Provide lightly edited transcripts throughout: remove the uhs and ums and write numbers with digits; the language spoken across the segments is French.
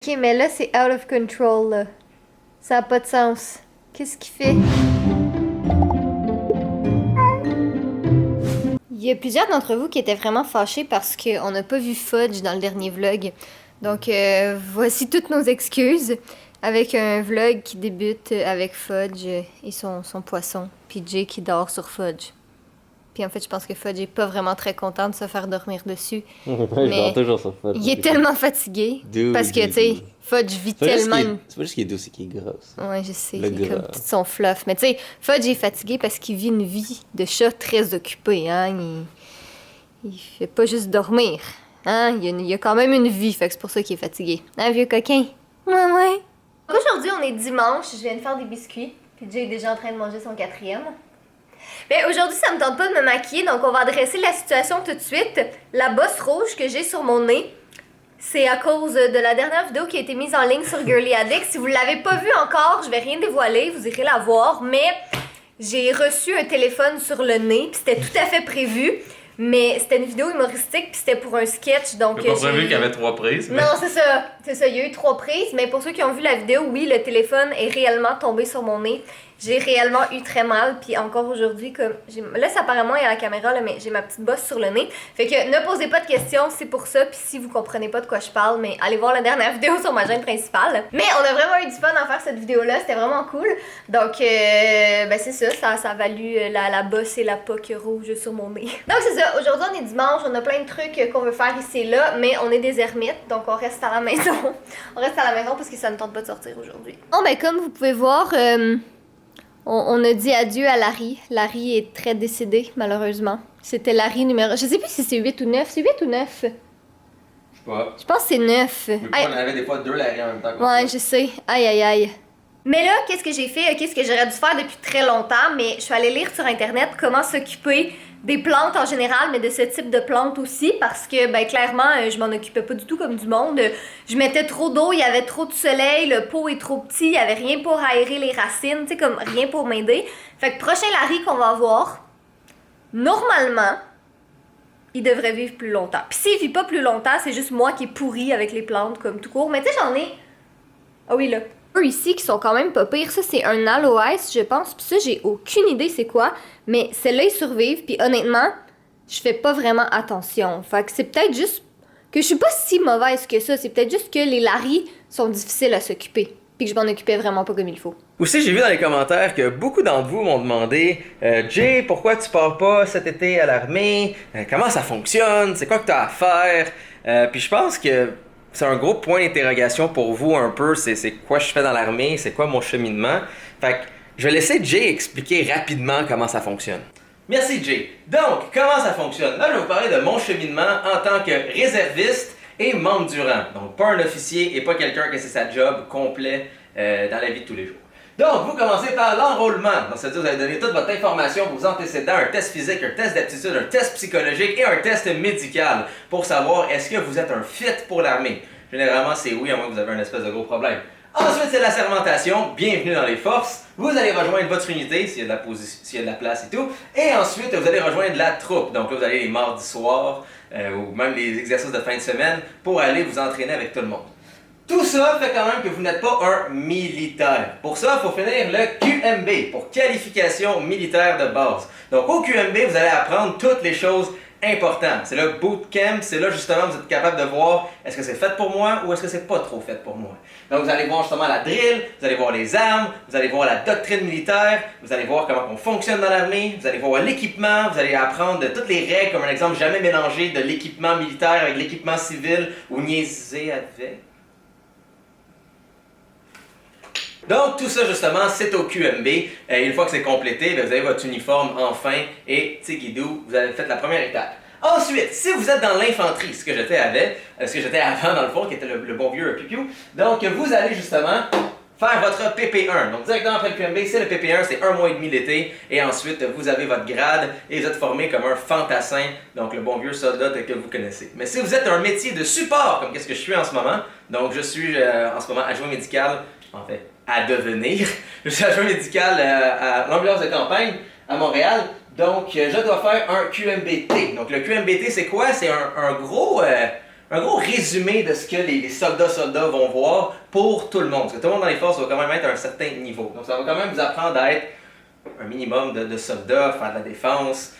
Ok, mais là, c'est out of control, là. Ça n'a pas de sens. Qu'est-ce qu'il fait? Il y a plusieurs d'entre vous qui étaient vraiment fâchés parce qu'on n'a pas vu Fudge dans le dernier vlog. Donc, voici toutes nos excuses avec un vlog qui débute avec Fudge et son poisson, puis Jay qui dort sur Fudge. Puis en fait, je pense que Fudge est pas vraiment très content de se faire dormir dessus. Je dors toujours sur Fudge. Il est tellement fatigué Dude, parce que, tu sais, Fudge vit tellement... C'est pas juste qu'il est doux, c'est qu'il est grosse. Ouais, je sais, Le il est gras. comme tout son fluff. Mais tu sais, Fudge est fatigué parce qu'il vit une vie de chat très occupée, hein. Il fait pas juste dormir, hein. Il y a quand même une vie, fait que c'est pour ça qu'il est fatigué. Hein, vieux coquin? Ouais, ouais. Aujourd'hui, on est dimanche, je viens de faire des biscuits, puis Jay est déjà en train de manger son quatrième. Mais aujourd'hui, ça me tente pas de me maquiller, donc on va adresser la situation tout de suite. La bosse rouge que j'ai sur mon nez, c'est à cause de la dernière vidéo qui a été mise en ligne sur Girly Addict. Si vous l'avez pas vue encore, je vais rien dévoiler, vous irez la voir. Mais j'ai reçu un téléphone sur le nez, puis c'était tout à fait prévu. Mais c'était une vidéo humoristique, puis c'était pour un sketch, donc J'ai pas prévu qu'il y avait 3 prises. Mais... Non, c'est ça, il y a eu 3 prises, mais pour ceux qui ont vu la vidéo, oui, le téléphone est réellement tombé sur mon nez. J'ai réellement eu très mal, puis encore aujourd'hui, comme là, ça paraît moins à la caméra, là, mais j'ai ma petite bosse sur le nez. Fait que ne posez pas de questions, c'est pour ça, puis si vous comprenez pas de quoi je parle, mais allez voir la dernière vidéo sur ma chaîne principale. Mais on a vraiment eu du fun à faire cette vidéo-là, c'était vraiment cool. Donc, ben c'est ça a valu la bosse et la poque rouge sur mon nez. Donc c'est ça, aujourd'hui on est dimanche, on a plein de trucs qu'on veut faire ici et là, mais on est des ermites, donc on reste à la maison. On reste à la maison parce que ça ne tente pas de sortir aujourd'hui. Bon, ben comme vous pouvez voir... On a dit adieu à Larry. Larry est très décédé, malheureusement. C'était Larry numéro... Je sais plus si c'est 8 ou 9. C'est 8 ou 9? Je sais pas. Je pense que c'est 9. Mais on avait des fois 2 Larry en même temps. Ouais, je sais. Aïe, aïe, aïe. Mais là, qu'est-ce que j'ai fait? Qu'est-ce que j'aurais dû faire depuis très longtemps? Mais je suis allée lire sur Internet comment s'occuper des plantes en général, mais de ce type de plantes aussi, parce que, ben, clairement, je m'en occupais pas du tout comme du monde. Je mettais trop d'eau, il y avait trop de soleil, le pot est trop petit, il y avait rien pour aérer les racines, tu sais, comme rien pour m'aider. Fait que prochain Larry qu'on va avoir, normalement, il devrait vivre plus longtemps. Puis s'il vit pas plus longtemps, c'est juste moi qui est pourri avec les plantes, comme tout court. Mais tu sais, j'en ai... Ah oui, là. Eux ici qui sont quand même pas pires, ça c'est un aloès je pense, puis ça j'ai aucune idée c'est quoi, mais celles-là ils survivent, puis honnêtement, je fais pas vraiment attention, fait que c'est peut-être juste que je suis pas si mauvaise que ça, c'est peut-être juste que les Larry sont difficiles à s'occuper, puis que je m'en occupais vraiment pas comme il faut. Aussi, j'ai vu dans les commentaires que beaucoup d'entre vous m'ont demandé Jay, pourquoi tu pars pas cet été à l'armée? Comment ça fonctionne? C'est quoi que tu as à faire? Puis je pense que c'est un gros point d'interrogation pour vous un peu, c'est quoi je fais dans l'armée, c'est quoi mon cheminement. Fait que je vais laisser Jay expliquer rapidement comment ça fonctionne. Merci Jay. Donc, comment ça fonctionne? Là, je vais vous parler de mon cheminement en tant que réserviste et membre du rang. Donc, pas un officier et pas quelqu'un que c'est sa job complet dans la vie de tous les jours. Donc, vous commencez par l'enrôlement. Donc, c'est-à-dire que vous allez donner toute votre information, vos antécédents, un test physique, un test d'aptitude, un test psychologique et un test médical pour savoir est-ce que vous êtes un fit pour l'armée. Généralement, c'est oui, à moins que vous avez un espèce de gros problème. Ensuite, c'est la sermentation. Bienvenue dans les forces. Vous allez rejoindre votre unité, s'il y a de la place et tout. Et ensuite, vous allez rejoindre la troupe. Donc là, vous allez les mardis soirs ou même les exercices de fin de semaine pour aller vous entraîner avec tout le monde. Tout ça fait quand même que vous n'êtes pas un militaire. Pour ça, il faut finir le QMB, pour qualification militaire de base. Donc au QMB, vous allez apprendre toutes les choses importantes. C'est le bootcamp, c'est là justement vous êtes capable de voir est-ce que c'est fait pour moi ou est-ce que c'est pas trop fait pour moi. Donc vous allez voir justement la drill, vous allez voir les armes, vous allez voir la doctrine militaire, vous allez voir comment on fonctionne dans l'armée, vous allez voir l'équipement, vous allez apprendre de toutes les règles, comme un exemple jamais mélanger de l'équipement militaire avec l'équipement civil ou niaiser avec. Donc tout ça justement c'est au QMB, une fois que c'est complété, vous avez votre uniforme enfin et tigidou, vous avez fait la première étape. Ensuite, si vous êtes dans l'infanterie, ce que j'étais avant dans le fond, qui était le bon vieux pipiou, donc vous allez justement faire votre PP1. Donc directement après le QMB, c'est le PP1, c'est 1 mois et demi l'été, et ensuite vous avez votre grade et vous êtes formé comme un fantassin, donc le bon vieux soldat que vous connaissez. Mais si vous êtes un métier de support, comme qu'est-ce que je suis en ce moment, donc je suis en ce moment adjoint médical, en fait, à devenir. Je suis adjoint médical à l'ambulance de campagne à Montréal. Donc, je dois faire un QMBT. Donc, le QMBT, c'est quoi? C'est un gros un gros résumé de ce que les soldats vont voir pour tout le monde. Parce que tout le monde dans les forces va quand même être à un certain niveau. Donc ça va quand même vous apprendre à être un minimum de soldats, faire de la défense,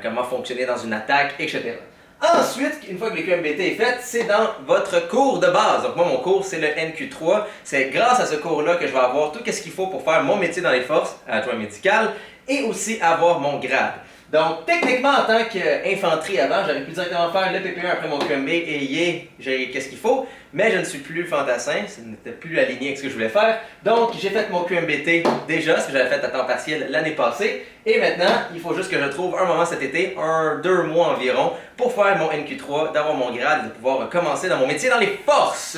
comment fonctionner dans une attaque, etc. Ensuite, une fois que le QMBT est fait, c'est dans votre cours de base. Donc moi, mon cours, c'est le NQ3. C'est grâce à ce cours-là que je vais avoir tout ce qu'il faut pour faire mon métier dans les forces, adjoint médical, et aussi avoir mon grade. Donc, techniquement, en tant qu'infanterie avant, j'aurais pu directement faire le PP1 après mon QMB et j'ai qu'est-ce qu'il faut, mais je ne suis plus fantassin, ce n'était plus aligné avec ce que je voulais faire. Donc, j'ai fait mon QMBT déjà, ce que j'avais fait à temps partiel l'année passée, et maintenant, il faut juste que je trouve un moment cet été, 2 mois environ, pour faire mon NQ3, d'avoir mon grade et de pouvoir commencer dans mon métier dans les forces.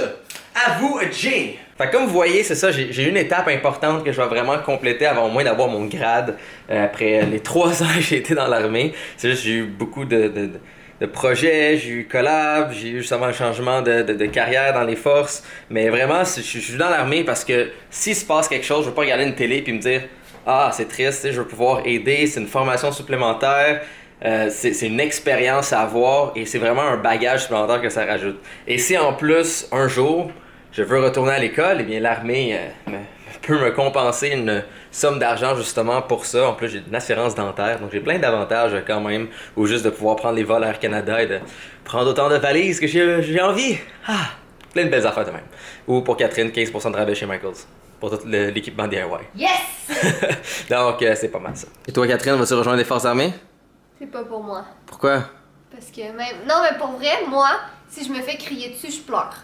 À vous, Jay! Fait que comme vous voyez, c'est ça, j'ai une étape importante que je vais vraiment compléter avant au moins d'avoir mon grade après les 3 ans que j'ai été dans l'armée. C'est juste j'ai eu beaucoup de projets, j'ai eu collab, j'ai eu justement un changement de carrière dans les forces. Mais vraiment, je suis dans l'armée parce que s'il se passe quelque chose, je veux pas regarder une télé puis me dire « Ah, c'est triste, je veux pouvoir aider, c'est une formation supplémentaire. » c'est une expérience à avoir et c'est vraiment un bagage supplémentaire que ça rajoute. Et si en plus, un jour, je veux retourner à l'école, eh bien l'armée peut me compenser une somme d'argent justement pour ça. En plus, j'ai une assurance dentaire, donc j'ai plein d'avantages quand même, ou juste de pouvoir prendre les vols Air Canada et de prendre autant de valises que j'ai envie. Ah, plein de belles affaires de même. Ou pour Catherine, 15% de rabais chez Michaels. Pour tout l'équipement DIY. Yes! Donc, c'est pas mal ça. Et toi, Catherine, vas-tu rejoindre les forces armées? C'est pas pour moi. Pourquoi? Parce que même. Non, mais pour vrai, moi, si je me fais crier dessus, je pleure.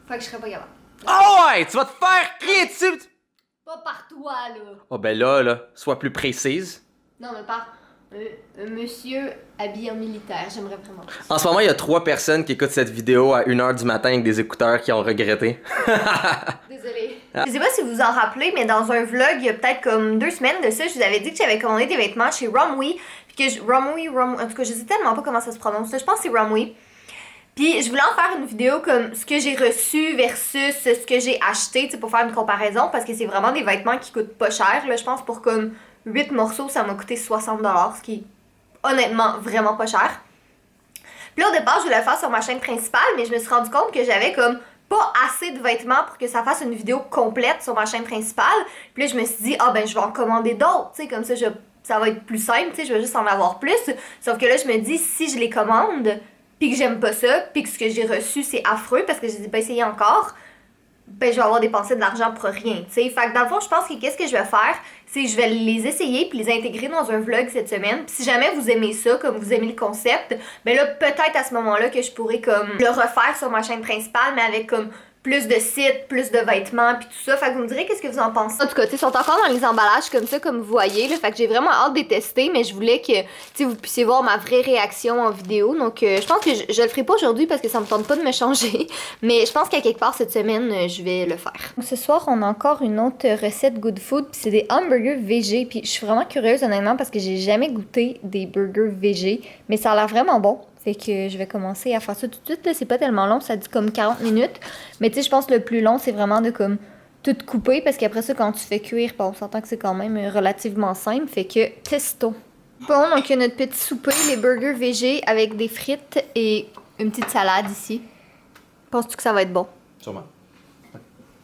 Fait que je serais pas capable. Oh ouais! Tu vas te faire crier dessus! Pas par toi, là. Oh ben là, sois plus précise. Non, mais par un monsieur habillé en militaire. J'aimerais vraiment. En ce moment, il y a 3 personnes qui écoutent cette vidéo à 1h du matin avec des écouteurs qui ont regretté. Désolée. Je sais pas si vous vous en rappelez, mais dans un vlog, il y a peut-être comme 2 semaines de ça, je vous avais dit que j'avais commandé des vêtements chez Romwe. Puis que en tout cas, je sais tellement pas comment ça se prononce. Je pense que c'est Romwe. Puis je voulais en faire une vidéo comme ce que j'ai reçu versus ce que j'ai acheté, pour faire une comparaison, parce que c'est vraiment des vêtements qui coûtent pas cher. Là, je pense pour comme 8 morceaux, ça m'a coûté 60$, ce qui est honnêtement vraiment pas cher. Puis là, au départ, je voulais le faire sur ma chaîne principale, mais je me suis rendu compte que j'avais comme pas assez de vêtements pour que ça fasse une vidéo complète sur ma chaîne principale. Puis là, je me suis dit, ah ben, je vais en commander d'autres, tu sais, comme ça, ça va être plus simple, tu sais, je vais juste en avoir plus. Sauf que là, je me dis, si je les commande, puis que j'aime pas ça, puis que ce que j'ai reçu, c'est affreux parce que je les ai pas essayé encore, ben, je vais avoir dépensé de l'argent pour rien, tu sais. Fait que dans le fond, je pense que qu'est-ce que je vais faire, c'est que je vais les essayer puis les intégrer dans un vlog cette semaine. Puis si jamais vous aimez ça, comme vous aimez le concept, ben là, peut-être à ce moment-là que je pourrais comme le refaire sur ma chaîne principale, mais avec comme plus de sites, plus de vêtements, puis tout ça. Fait que vous me direz qu'est-ce que vous en pensez. En tout cas, ils sont encore dans les emballages comme ça, comme vous voyez. Là, fait que j'ai vraiment hâte de les tester, mais je voulais que vous puissiez voir ma vraie réaction en vidéo. Donc, je pense que je le ferai pas aujourd'hui parce que ça me tente pas de me changer. Mais je pense qu'à quelque part cette semaine, je vais le faire. Ce soir, on a encore une autre recette Good Food, puis c'est des hamburgers VG. Puis je suis vraiment curieuse, honnêtement, parce que j'ai jamais goûté des burgers VG, mais ça a l'air vraiment bon. Fait que je vais commencer à faire ça tout de suite. Là, c'est pas tellement long, ça dit comme 40 minutes. Mais tu sais, je pense que le plus long, c'est vraiment de comme tout couper. Parce qu'après ça, quand tu fais cuire, on s'entend que c'est quand même relativement simple. Fait que testo. Bon, donc il y a notre petit souper, les burgers VG avec des frites et une petite salade ici. Penses-tu que ça va être bon? Sûrement.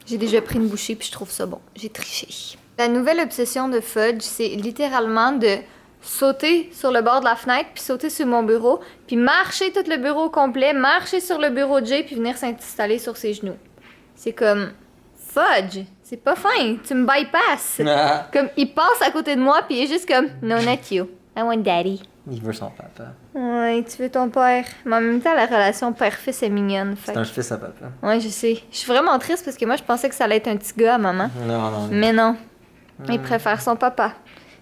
J'ai déjà pris une bouchée puis je trouve ça bon. J'ai triché. La nouvelle obsession de Fudge, c'est littéralement de sauter sur le bord de la fenêtre, puis sauter sur mon bureau, puis marcher tout le bureau complet, marcher sur le bureau de Jay, puis venir s'installer sur ses genoux. C'est comme... Fudge, c'est pas fin, tu me bypasses. Comme, il passe à côté de moi, puis il est juste comme... No, not you. I want daddy. Il veut son papa. Ouais, tu veux ton père. Mais en même temps, la relation père-fils est mignonne. C'est un fils à papa. Ouais, je sais. Je suis vraiment triste parce que moi, je pensais que ça allait être un petit gars à maman. Non. Mais non. Il préfère son papa.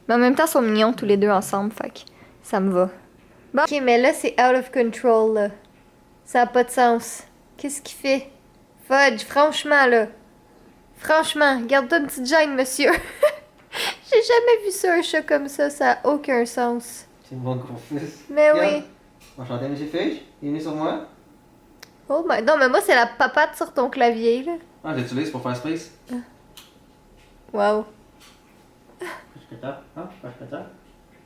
Mais en même temps, ils sont mignons tous les deux ensemble, fait que ça me va. Bon, ok, mais là, c'est out of control, là. Ça a pas de sens. Qu'est-ce qu'il fait? Fudge, franchement, là. Franchement, garde-toi une petite gêne, monsieur. J'ai jamais vu ça, un chat comme ça a aucun sens. C'est mon gros fils. Mais oui. Enchanté, monsieur Fudge. Bienvenue sur moi. Oh, ben non, mais moi, c'est la papate sur ton clavier, là. Ah, j'utilise pour faire space. Wow. Ah,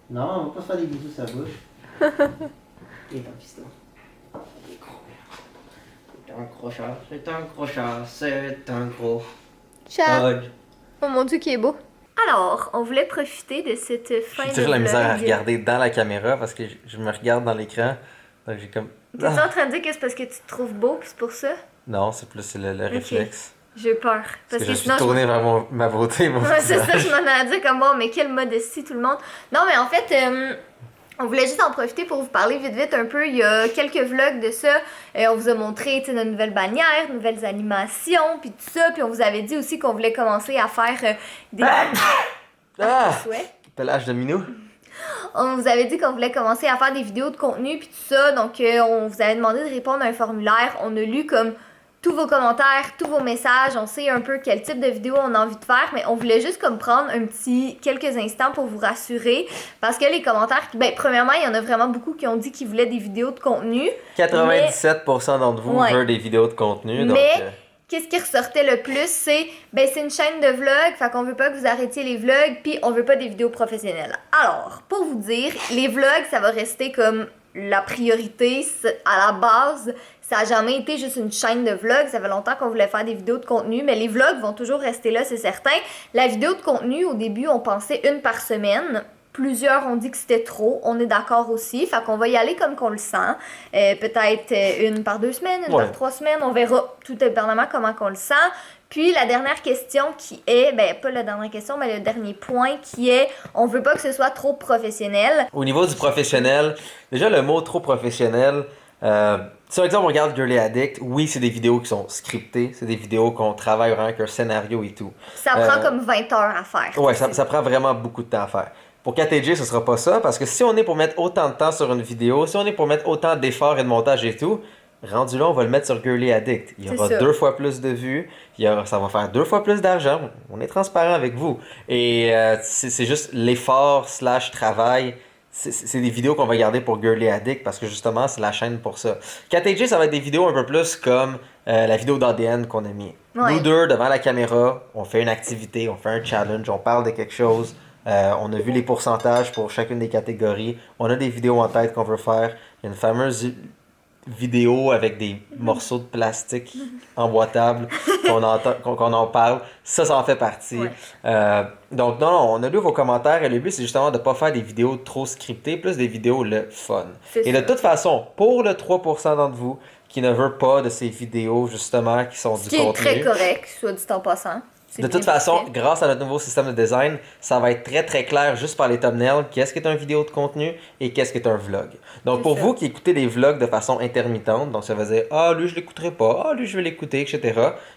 non, on va pas se faire des bisous sur sa bouche. Et ton piston. un gros chat, c'est un gros chat, c'est un gros Chat. Fudge. Oh mon Dieu, qui est beau. Alors, on voulait profiter de cette fin J'ai de toujours la misère à vlog. regarder dans la caméra parce que je me regarde dans l'écran. Donc j'ai comme. T'es en train de dire que c'est parce que tu te trouves beau, pis c'est pour ça? Non, c'est plus le réflexe. J'ai peur. Parce que je suis sinon, tourné vers ma beauté, mon Ouais, c'est ça, visage. je m'en ai dit comme bon, mais quelle modestie tout le monde. Non, mais en fait, on voulait juste en profiter pour vous parler vite un peu. Il y a quelques vlogs de ça. On vous a montré tu sais, notre nouvelle bannière, nouvelles animations, puis tout ça. Puis on vous avait dit aussi qu'on voulait commencer à faire des. Ah! Souhait. Pelage de minou. On vous avait dit qu'on voulait commencer à faire des vidéos de contenu puis tout ça. Donc, on vous avait demandé de répondre à un formulaire. On a lu comme tous vos commentaires, tous vos messages. On sait un peu quel type de vidéo on a envie de faire, mais on voulait juste comme prendre quelques instants pour vous rassurer. Parce que les commentaires, ben, premièrement, il y en a vraiment beaucoup qui ont dit qu'ils voulaient des vidéos de contenu. 97% d'entre vous Ouais. veulent des vidéos de contenu. Donc, Mais qu'est-ce qui ressortait le plus, c'est une chaîne de vlogs, fait qu'on veut pas que vous arrêtiez les vlogs, puis on veut pas des vidéos professionnelles. Alors, pour vous dire, les vlogs, ça va rester comme la priorité à la base. Ça a jamais été juste une chaîne de vlogs, ça fait longtemps qu'on voulait faire des vidéos de contenu, mais les vlogs vont toujours rester là, c'est certain. La vidéo de contenu, au début, on pensait une par semaine. Plusieurs ont dit que c'était trop, on est d'accord aussi, fait qu'on va y aller comme qu'on le sent. Peut-être une par 2 semaines, une Ouais. par 3 semaines, on verra tout dépendamment comment qu'on le sent. Puis la dernière question qui est, ben pas la dernière question, mais le dernier point qui est, on veut pas que ce soit trop professionnel. au niveau du professionnel, déjà le mot trop professionnel, si par exemple on regarde Girly Addict, oui, c'est des vidéos qui sont scriptées, c'est des vidéos qu'on travaille vraiment avec un scénario et tout. Ça prend comme 20 heures à faire. Ouais, ça prend vraiment beaucoup de temps à faire. Pour KTJ, ce sera pas ça, parce que si on est pour mettre autant de temps sur une vidéo, si on est pour mettre autant d'efforts et de montage et tout, rendu là, on va le mettre sur Girly Addict. Il y C'est aura ça. 2 fois plus de vues, ça va faire 2 fois plus d'argent. On est transparent avec vous. Et c'est juste l'effort / travail. C'est des vidéos qu'on va garder pour Girly Addict parce que justement, c'est la chaîne pour ça. KTJ, ça va être des vidéos un peu plus comme la vidéo d'ADN qu'on a mis. Ouais. Nous deux, devant la caméra, on fait une activité, on fait un challenge, on parle de quelque chose. On a vu les pourcentages pour chacune des catégories. On a des vidéos en tête qu'on veut faire. Il y a une fameuse vidéo avec des morceaux de plastique emboîtables qu'on en parle. Ça en fait partie. Ouais. Donc non, on a lu vos commentaires et le but c'est justement de ne pas faire des vidéos trop scriptées, plus des vidéos le fun. C'est Et ça. de toute façon, pour le 3% d'entre vous qui ne veut pas de ces vidéos justement qui sont Ce du qui est contenu. très correct, soit dit en passant. C'est De bien toute façon, parfait. grâce à notre nouveau système de design, ça va être très clair juste par les thumbnails qu'est-ce qui est une vidéo de contenu et qu'est-ce qui est un vlog. Donc C'est pour ça. vous qui écoutez des vlogs de façon intermittente, donc ça veut dire ah lui je l'écouterai pas, ah lui je vais l'écouter, etc.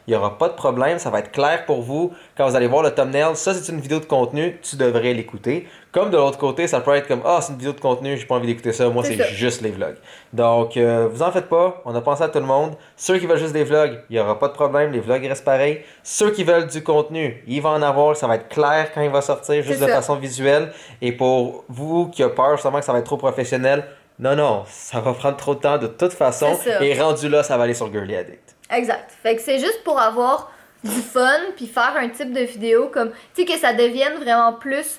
Il n'y aura pas de problème, ça va être clair pour vous quand vous allez voir le thumbnail, ça c'est une vidéo de contenu, tu devrais l'écouter. Comme de l'autre côté, ça peut être comme ah c'est une vidéo de contenu, j'ai pas envie d'écouter ça, moi C'est c'est ça. juste les vlogs. Donc vous en faites pas, on a pensé à tout le monde. Ceux qui veulent juste des vlogs, il n'y aura pas de problème, les vlogs restent pareils. Ceux qui veulent du contenu, ils vont en avoir, ça va être clair quand il va sortir, juste C'est de ça. façon visuelle. Et pour vous qui avez peur justement que ça va être trop professionnel, non, ça va prendre trop de temps de toute façon. C'est ça. Et rendu là, ça va aller sur Girly Addict. Exact. Fait que c'est juste pour avoir du fun, puis faire un type de vidéo comme, tu sais, que ça devienne vraiment plus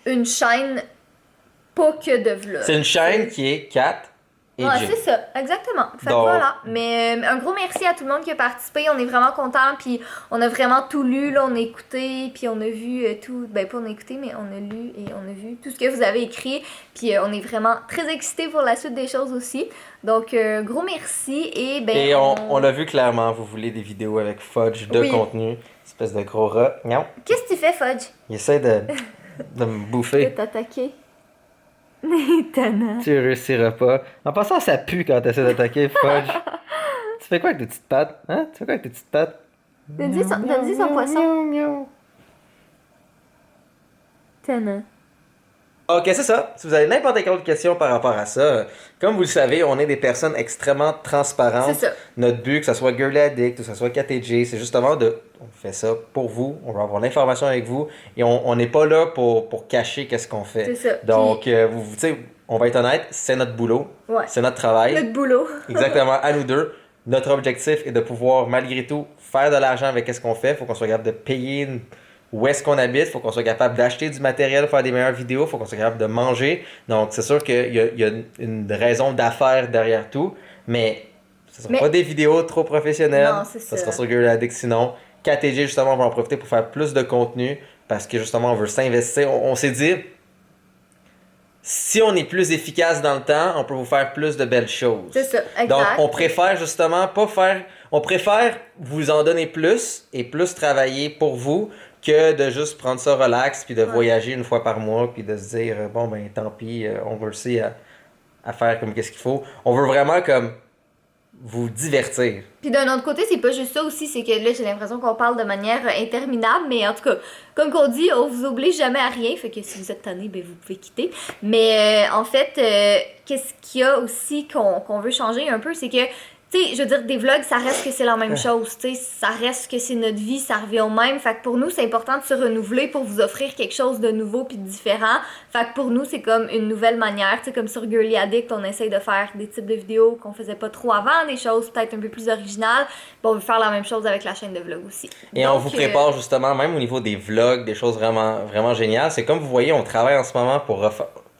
une chaîne, pas que de vlog. C'est une chaîne qui est Kat et Ouais, Jay. c'est ça, exactement. Fait que Donc- voilà. Mais un gros merci à tout le monde qui a participé. On est vraiment contents. Puis on a vraiment tout lu. Là, on a écouté. Puis on a vu tout. Ben, pas on a écouté, mais on a lu et on a vu tout ce que vous avez écrit. Puis on est vraiment très excités pour la suite des choses aussi. Donc, gros merci. Et ben. Et on l'a vu clairement, vous voulez des vidéos avec Fudge de Oui. contenu. Espèce de gros rat. Non, Qu'est-ce que tu fais, Fudge? il essaie de me De bouffer. t'attaquer. Étonnant. Tu réussiras pas. En passant, ça pue quand t'essaies d'attaquer Fudge. Tu fais quoi avec tes petites pattes? Hein? Tu fais quoi avec tes petites pattes? Donne-y son poisson. Miaou, miaou. Étonnant. Ok, c'est ça. Si vous avez n'importe quelle autre question par rapport à ça, comme vous le savez, on est des personnes extrêmement transparentes. C'est ça. Notre but, que ce soit Girly Addict ou que ce soit KTJ, c'est justement de... On fait ça pour vous, on va avoir l'information avec vous et on n'est pas là pour cacher qu'est-ce qu'on fait. C'est ça. Donc, vous tu sais, on va être honnête, c'est notre boulot, Ouais. c'est notre travail. Notre boulot. Exactement, à nous deux. Notre objectif est de pouvoir, malgré tout, faire de l'argent avec ce qu'on fait. Il faut qu'on soit capable de payer où est-ce qu'on habite. Il faut qu'on soit capable d'acheter du matériel, faire des meilleures vidéos. Il faut qu'on soit capable de manger. Donc, c'est sûr qu'il y a une raison d'affaires derrière tout. Mais Ce sera Mais- pas des vidéos trop professionnelles. Non, c'est ça. sera sur Girl Addict sinon. KTG, justement, on va en profiter pour faire plus de contenu parce que justement, on veut s'investir. On s'est dit, si on est plus efficace dans le temps, on peut vous faire plus de belles choses. C'est ça, exact. Donc, on préfère justement pas faire. On préfère vous en donner plus et plus travailler pour vous que de juste prendre ça relax puis de voyager une fois par mois puis de se dire, bon, ben tant pis, on va réussir à faire comme qu'est-ce qu'il faut. On veut vraiment comme vous divertir. Puis d'un autre côté, c'est pas juste ça aussi, c'est que là, j'ai l'impression qu'on parle de manière interminable, mais en tout cas, comme qu'on dit, on vous oblige jamais à rien, fait que si vous êtes tanné, ben vous pouvez quitter. Mais en fait, qu'est-ce qu'il y a aussi qu'on veut changer un peu, c'est que, tu sais, je veux dire, des vlogs, ça reste que c'est la même chose, tu sais, ça reste que c'est notre vie, ça revient au même. Fait que pour nous, c'est important de se renouveler pour vous offrir quelque chose de nouveau puis de différent. Fait que pour nous, c'est comme une nouvelle manière, tu sais, comme sur Girly Addict, on essaye de faire des types de vidéos qu'on faisait pas trop avant, des choses peut-être un peu plus originales. Bon, on veut faire la même chose avec la chaîne de vlog aussi. Et Donc, on vous prépare justement, même au niveau des vlogs, des choses vraiment, vraiment géniales. C'est comme vous voyez, on travaille en ce moment pour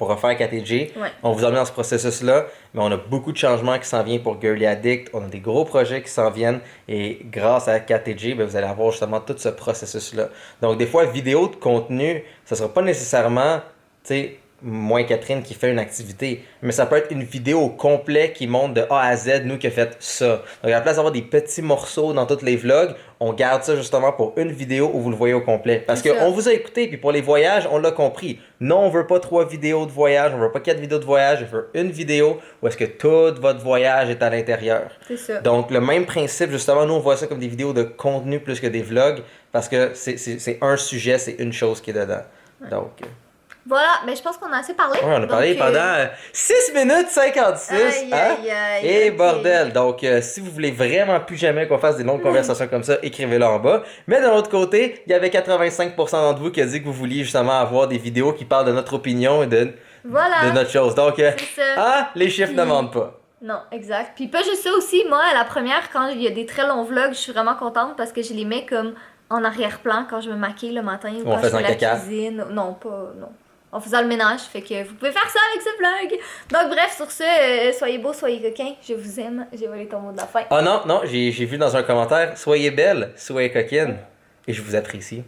refaire KTG. Ouais. On vous emmène dans ce processus-là, mais on a beaucoup de changements qui s'en viennent pour Girly Addict. On a des gros projets qui s'en viennent et grâce à KTG, ben, vous allez avoir justement tout ce processus-là. Donc des fois, vidéo de contenu, ça sera pas nécessairement, tu sais, moi et Catherine qui fait une activité, mais ça peut être une vidéo au complet qui montre de A à Z, nous qui a fait ça. Donc à la place d'avoir des petits morceaux dans tous les vlogs, on garde ça justement pour une vidéo où vous le voyez au complet. Parce C'est ça. qu'on vous a écouté, puis pour les voyages, on l'a compris. Non, on veut pas 3 vidéos de voyage, on veut pas 4 vidéos de voyage, on veut une vidéo où est-ce que tout votre voyage est à l'intérieur. C'est ça. Donc le même principe, justement, nous on voit ça comme des vidéos de contenu plus que des vlogs, parce que c'est un sujet, c'est une chose qui est dedans. Donc... Voilà, mais je pense qu'on a assez parlé. Ouais, on a parlé Donc, pendant 6 minutes 56. Aïe, hein? aïe, aïe, Et ok. bordel. Donc, si vous voulez vraiment plus jamais qu'on fasse des longues conversations comme ça, écrivez-le en bas. Mais d'un autre côté, il y avait 85% d'entre vous qui a dit que vous vouliez justement avoir des vidéos qui parlent de notre opinion et de Voilà. notre chose. Donc, C'est ça. hein, les chiffres ne mentent pas. Non, exact. Puis pas juste ça aussi, moi, à la première, quand il y a des très longs vlogs, je suis vraiment contente parce que je les mets comme en arrière-plan quand je me maquille le matin ou Ou en quand je faisant fais la caca. cuisine. Non, pas... Non. En faisant le ménage, fait que vous pouvez faire ça avec ce vlog. Donc bref, sur ce, soyez beaux, soyez coquins, je vous aime. J'ai volé ton mot de la fin. Ah non, non, j'ai vu dans un commentaire, soyez belle, soyez coquine, et je vous apprécie.